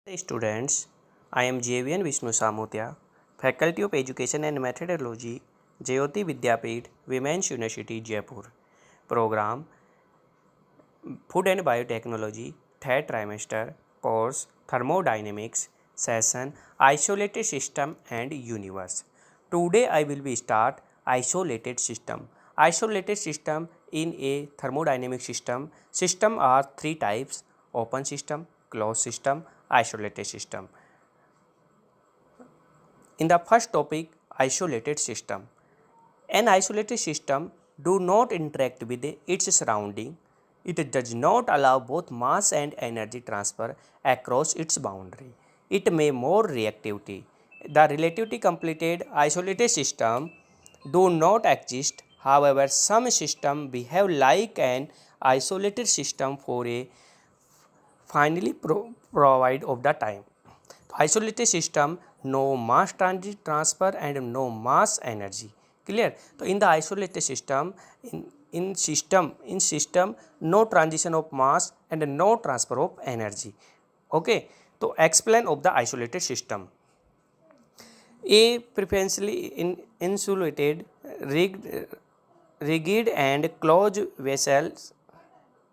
Hey students, I am JVN Vishnu Samotia, Faculty of Education and Methodology, Jyoti Vidyapeeth, Women's University, Jaipur. Program Food and Biotechnology, third trimester, course Thermodynamics, session Isolated System and Universe. Today I will be start isolated system. Isolated system in a thermodynamic system. System are three types: open system, closed system, isolated system. In the first topic, isolated system. An isolated system do not interact with its surrounding. It does not allow both mass and energy transfer across its boundary. It may more reactivity. The relatively completed isolated system do not exist. However, some systems behave like an isolated system for a finally provide of the time. Isolated system, no mass transit transfer and no mass energy. Clear? So in the isolated system, in system no transition of mass and no transfer of energy. Okay. So explain of the isolated system. A preferentially insulated, rigid and closed vessels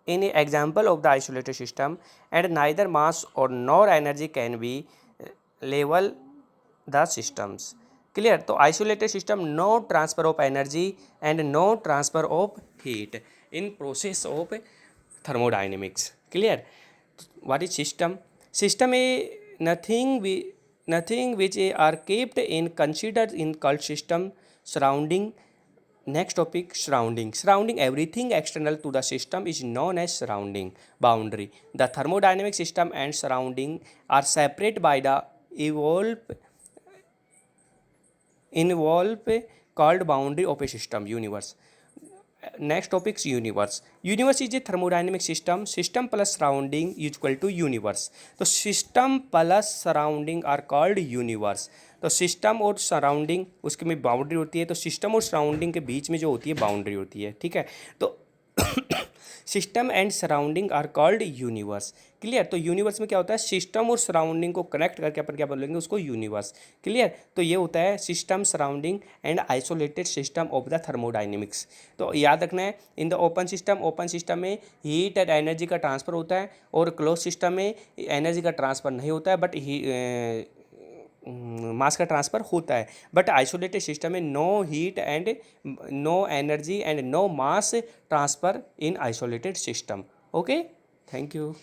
in an example of the isolated system, and neither mass or nor energy can be level the systems. Clear? So isolated system, no transfer of energy and no transfer of heat in process of thermodynamics. Clear? What is system? System is nothing which are kept in considered in called system surrounding. Next topic, surrounding. Surrounding everything external to the system is known as surrounding boundary. The thermodynamic system and surrounding are separate by the involve called boundary of a system universe. Next topic is universe. Universe is a thermodynamic system. System plus surrounding is equal to universe. तो system plus surrounding are called universe. तो system और surrounding उसके में boundary होती है, तो system और surrounding के बीच में जो होती है बाउंड्री होती है. ठीक है. तो system and surrounding are called universe. Clear? तो यूनिवर्स में क्या होता है, सिस्टम और सराउंडिंग को कनेक्ट करके अपन क्या बोलेंगे उसको यूनिवर्स. क्लियर? तो ये होता है system surrounding and isolated system of the thermodynamics. तो याद रखना है, इन द ओपन सिस्टम में हीट एंड एनर्जी का ट्रांसफर होता है, और क्लोज सिस्टम में एनर्जी का ट्रांसफर नहीं होता है, बट मास का ट्रांसफर होता है. बट आइसोलेटेड सिस्टम में no heat and no energy and no mass transfer in isolated system. Okay, thank you.